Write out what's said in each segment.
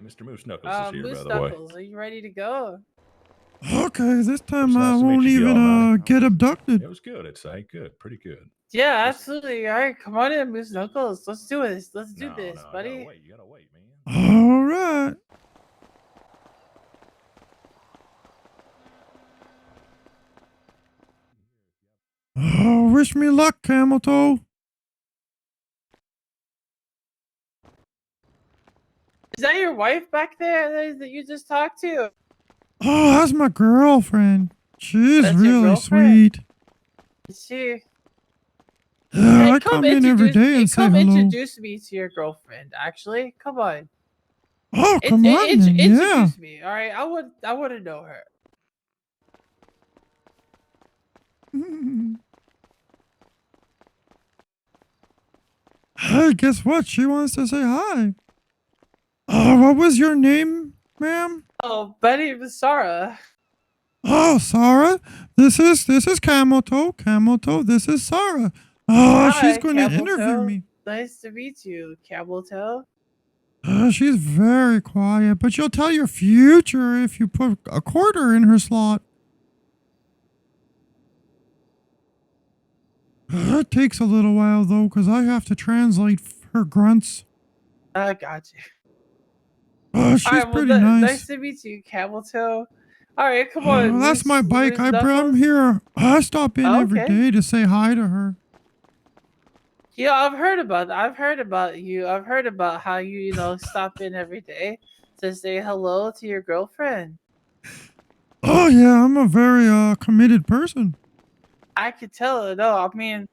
Mr. Moose Knuckles is here, by Moose the way. Knuckles, are you ready to go? Okay, this time I nice to meet won't you, even Gemini. get abducted. It was good, I'd say. Good, pretty good. Yeah, absolutely. All right, come on in, Moose Knuckles. Let's do this. Let's do No, this, no, buddy. you gotta wait, man. All right. Oh, wish me luck, Camel Toe. Is that your wife back there that you just talked to? Oh, that's my girlfriend. She's That's your really girlfriend? sweet. Is she? Yeah, I come in every day and say come hello. introduce me to your girlfriend. Actually, come on. Oh, come on, then. Yeah. Introduce me. All right, I want to know her. Hey, guess what? She wants to say hi. What was your name, ma'am? Oh, my name is Sarah. Oh, Sarah, this is Camel Toe. Camel Toe, this is Sarah. Oh, Hi, she's going to Camel interview Toe. me. Nice to meet you, Camel Toe. She's very quiet, but she'll tell your future if you put a quarter in her slot. It takes a little while, though, because I have to translate her grunts. I got you. She's right, pretty nice. Nice to meet you, Camel Toe. All right, come on. That's my bike. I'm here. I stop in every day to say hi to her. Yeah, I've heard about you. I've heard about how you stop in every day to say hello to your girlfriend. Oh yeah, I'm a very committed person. I could tell. No, I mean,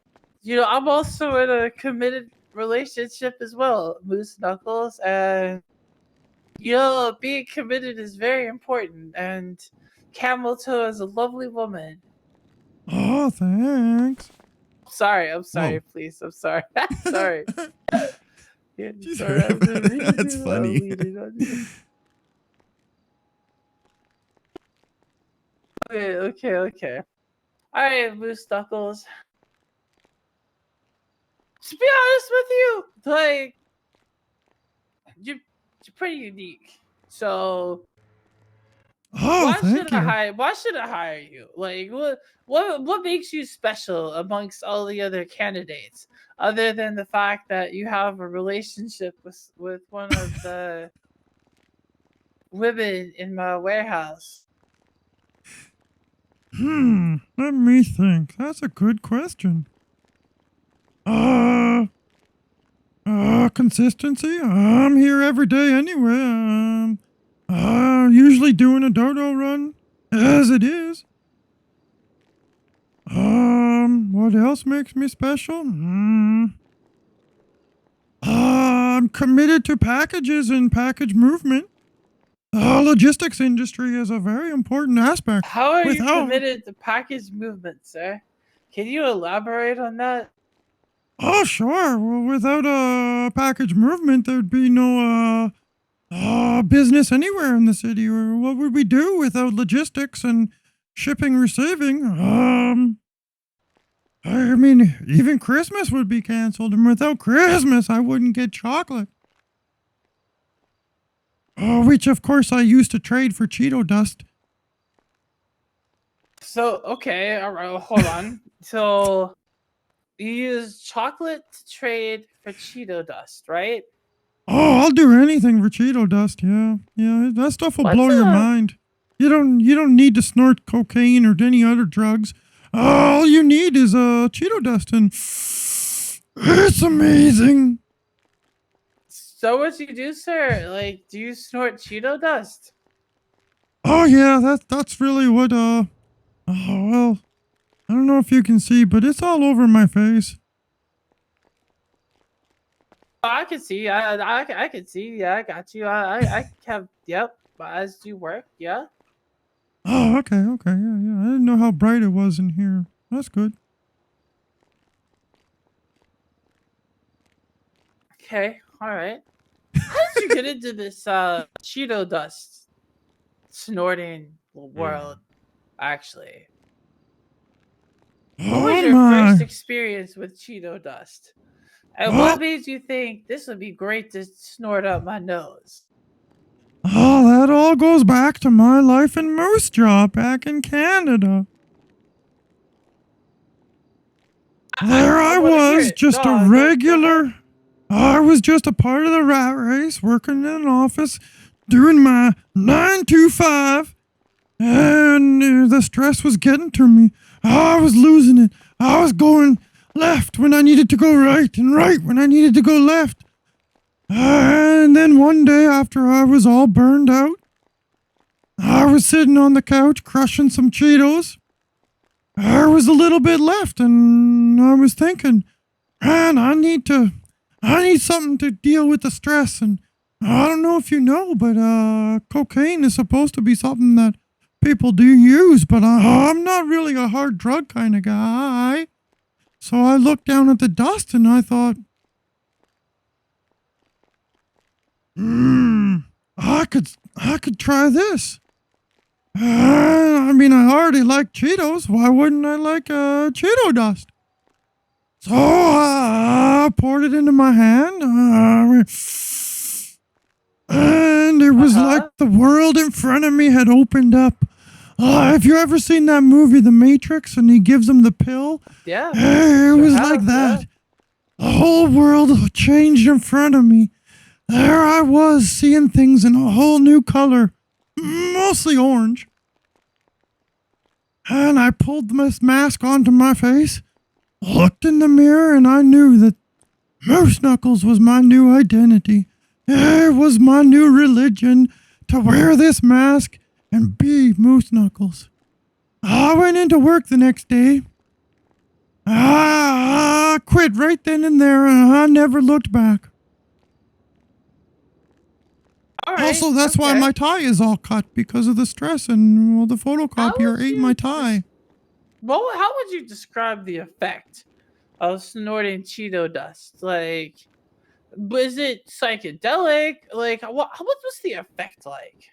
I'm also in a committed relationship as well, Moose Knuckles, and being committed is very important. And Camel Toe is a lovely woman. Oh, thanks. I'm sorry, please. I'm sorry. Sorry. Yeah, sorry. That's funny. Okay. All right, Moose Knuckles. To be honest with you, like, you're pretty unique. So why should I hire you? Like, what makes you special amongst all the other candidates, other than the fact that you have a relationship with one of the women in my warehouse? Let me think. That's a good question. Consistency. I'm here every day anyway. Usually doing a dodo run as it is. What else makes me special? I'm committed to packages and package movement. Logistics industry is a very important aspect. How are you committed to package movement, sir? Can you elaborate on that? Oh, sure. Well, without a package movement, there'd be no business anywhere in the city. Or what would we do without logistics and shipping, receiving? I mean, even Christmas would be canceled, and without Christmas, I wouldn't get chocolate. Which, of course, I used to trade for Cheeto dust. So, okay, all right, hold on. So, you use chocolate to trade for Cheeto dust, right? Oh, I'll do anything for Cheeto dust. Yeah, that stuff will blow your mind. You don't need to snort cocaine or any other drugs. All you need is Cheeto dust, and it's amazing. So what you do, sir? Like, do you snort Cheeto dust? Oh yeah, that's really what oh well, I don't know if you can see, but it's all over my face. I can see. I can see. Yeah, I got you. I have. Yep. As you work. Yeah. Oh, okay. Yeah. I didn't know how bright it was in here. That's good. Okay. All right. How did you get into this Cheeto dust snorting world? Actually, what was your first experience with Cheeto dust? And what made you think this would be great to snort up my nose? that all goes back to my life in Moose Jaw back in Canada. There I wanna hear was, it. just No, a go ahead. regular. I was just a part of the rat race, working in an office, doing my 9 to 5, and the stress was getting to me. I was losing it. I was going left when I needed to go right, and right when I needed to go left. And then one day, after I was all burned out, I was sitting on the couch crushing some Cheetos. There was a little bit left, and I was thinking, man, I need something to deal with the stress. And I don't know if you know, but cocaine is supposed to be something that people do use, but I'm not really a hard drug kind of guy. So I looked down at the dust and I thought, I could try this. I mean, I already like Cheetos. Why wouldn't I like Cheeto dust? So I poured it into my hand, and it was like the world in front of me had opened up. Have you ever seen that movie, The Matrix, and he gives him the pill? Yeah. It was like that. The whole world changed in front of me. There I was, seeing things in a whole new color, mostly orange. And I pulled this mask onto my face, looked in the mirror, and I knew that Moose Knuckles was my new identity. It was my new religion to wear this mask and be Moose Knuckles. I went into work the next day. I quit right then and there, and I never looked back. All right, Also, that's why okay. my tie is all cut, because of the stress, and well, the photocopier ate my tie. Well, how would you describe the effect of snorting Cheeto dust? Like, was it psychedelic? Like, what was the effect like?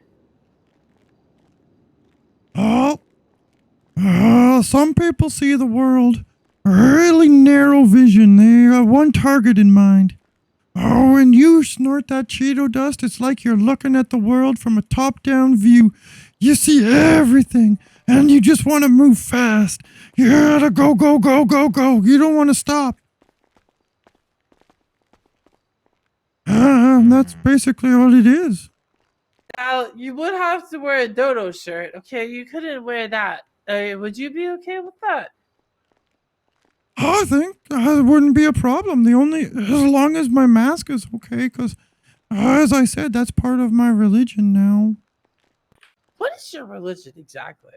Oh, some people see the world really narrow vision. They have one target in mind. Oh, when you snort that Cheeto dust, it's like you're looking at the world from a top-down view. You see everything, and you just want to move fast. You gotta go, go, go, go, go. You don't want to stop. That's basically all it is. Now, you would have to wear a dodo shirt, okay? You couldn't wear that. Would you be okay with that? I think it wouldn't be a problem. As long as my mask is okay, because as I said, that's part of my religion now. What is your religion exactly?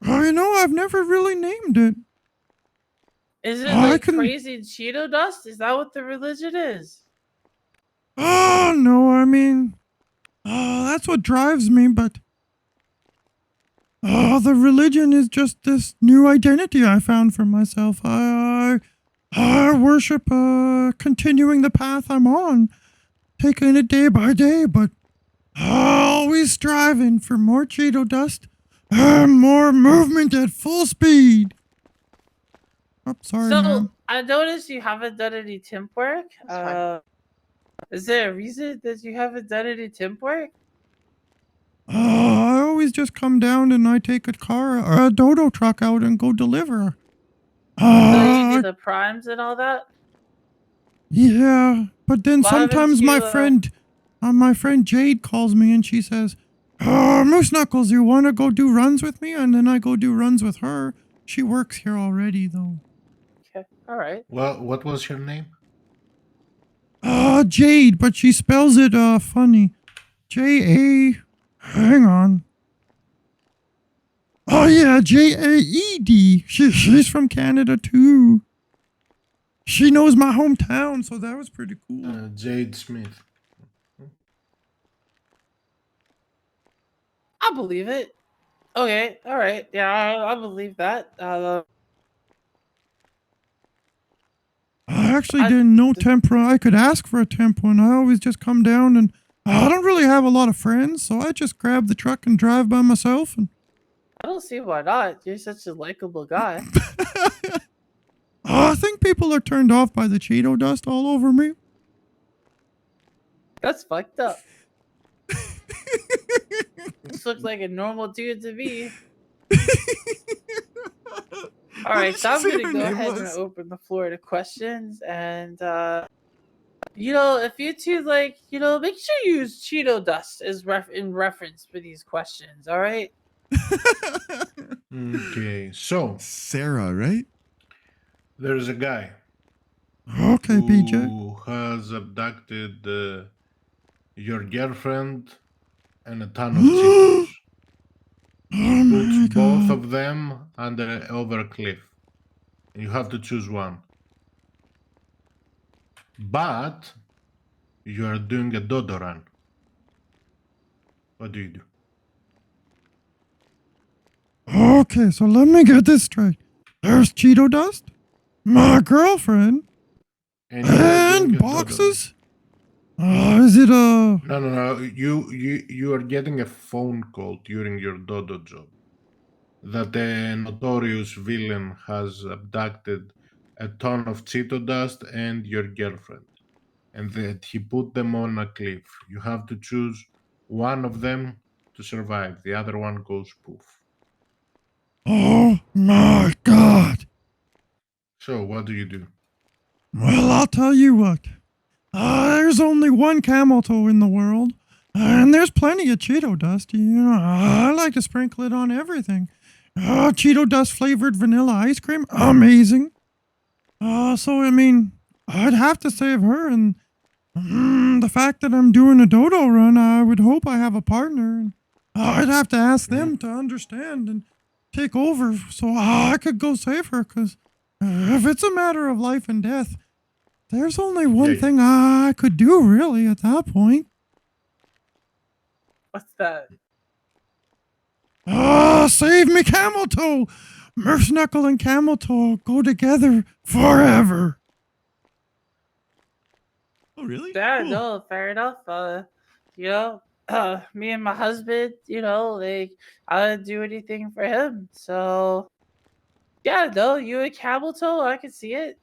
I've never really named it. Is it like praising Cheeto dust? Is that what the religion is? Oh, no, I mean, that's what drives me, but the religion is just this new identity I found for myself. I worship continuing the path I'm on, taking it day by day, but always striving for more Cheeto dust and more movement at full speed. Oh, sorry, So, ma'am. I noticed you haven't done any temp work. Is there a reason that you haven't done any temp work? I always just come down and I take a car or a dodo truck out and go deliver. So you do the primes and all that? Yeah, but then Why haven't sometimes you, my friend Jade calls me and she says, Moose Knuckles, you want to go do runs with me? And then I go do runs with her. She works here already, though. Okay, all right. Well, what was your name? Jade, but she spells it funny. J-A... Hang on. Oh, yeah, J-A-E-D. She's from Canada, too. She knows my hometown, so that was pretty cool. Jade Smith. I believe it. Okay, all right. Yeah, I believe that. I actually didn't know temp. I could ask for a temp one. I always just come down and I don't really have a lot of friends, so I just grab the truck and drive by myself. And I don't see why not. You're such a likable guy. I think people are turned off by the Cheeto dust all over me. That's fucked up. This looks like a normal dude to me. All What right, did so she I'm say gonna her go name ahead and was? open the floor to questions, and if you two like, make sure you use Cheeto dust as in reference for these questions. All right. Okay, so Sarah, right? there's a guy Okay, PJ. who has abducted your girlfriend and a ton of Cheetos. Oh Puts my both god. of them over a cliff. You have to choose one. But you are doing a dodo run. What do you do? Okay, so let me get this straight. There's Cheeto dust, my girlfriend, And you are doing and a dodo run. boxes. Is it a? No. You are getting a phone call during your dodo job that a notorious villain has abducted a ton of Cheeto dust and your girlfriend, and that he put them on a cliff. You have to choose one of them to survive. The other one goes poof. Oh my god. So what do you do? Well, I'll tell you what. There's only one camel toe in the world, and there's plenty of Cheeto dust. I like to sprinkle it on everything. Cheeto dust flavored vanilla ice cream, amazing. So I mean, I'd have to save her, and the fact that I'm doing a dodo run, I would hope I have a partner. And I'd have to ask them to understand and take over so I could go save her. Cause if it's a matter of life and death, there's only one Yeah. thing I could do really at that point. What's that? Save me, Camel Toe! Merce Knuckle and Camel Toe go together forever. Oh, really? Yeah, Cool. no, fair enough. Me and my husband, like I would do anything for him. So yeah, no, you and Camel Toe, I can see it.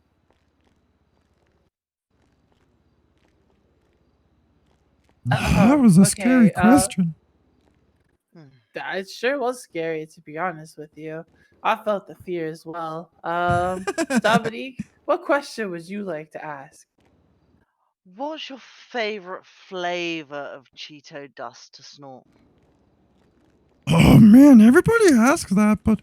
That was a scary Okay, question. It sure was scary, to be honest with you. I felt the fear as well. Dominique, what question would you like to ask? What's your favorite flavor of Cheeto dust to snort? Oh man, everybody asks that, but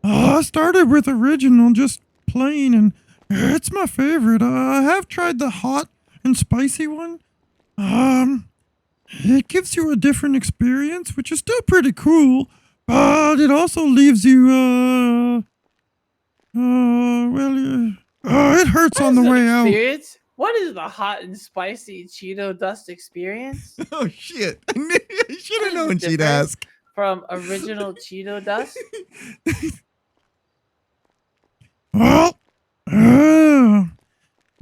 I started with original, just plain, and it's my favorite. I have tried the hot and spicy one. It gives you a different experience, which is still pretty cool, but it also leaves you, it hurts What on is the an way out. experience? What is the hot and spicy Cheeto dust experience Oh, shit. I should have is known she'd different. ask. from original Cheeto dust? Well, the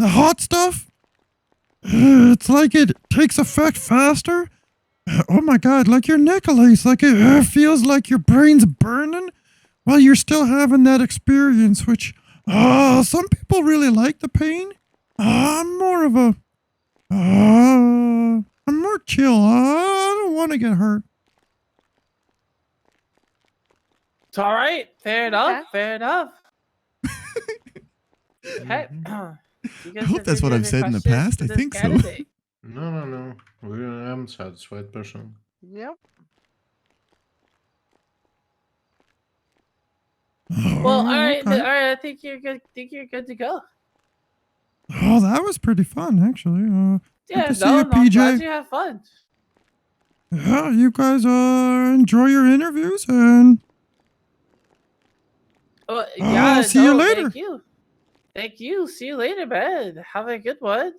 hot stuff, it's like it takes effect faster. Oh my god, like your necklace, like it feels like your brain's burning while you're still having that experience, which, some people really like the pain. I'm more of a, I'm more chill. I don't want to get hurt. It's all right. Fair enough. Okay. Fair enough. Hey, I hope that's what I've said in the past. I think so. No. I'm satisfied person. Yep. Well, all right, okay. all right. I think you're good. To go. Oh, that was pretty fun, actually. Yeah, to see no, you, I'm glad PJ. you have fun. Yeah, you guys enjoy your interviews, and Yeah, see you no, later. Thank you. Thank you. See you later, man. Have a good one.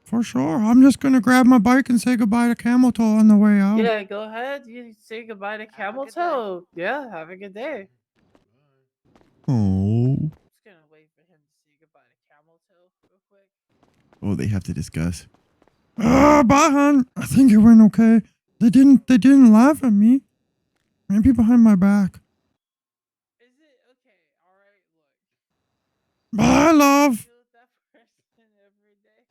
For sure. I'm just gonna grab my bike and say goodbye to Camel Toe on the way out. Yeah, go ahead. You say goodbye to Have a Camel good day. Toe. Yeah, have a good day. Oh. Just gonna wait for him to say goodbye to Camel Toe real quick. Oh, they have to discuss. Bye, hon. I think it went okay. They didn't laugh at me. Maybe behind my back. Is it okay? All right, look. Bye, love. Deal with that person every day.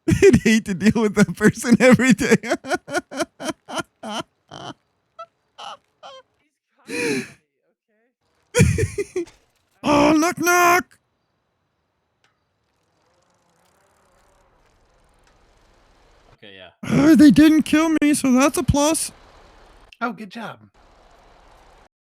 I'd hate to deal with that person every day. Oh, knock knock. Okay, yeah. They didn't kill me, so that's a plus. Oh, good job.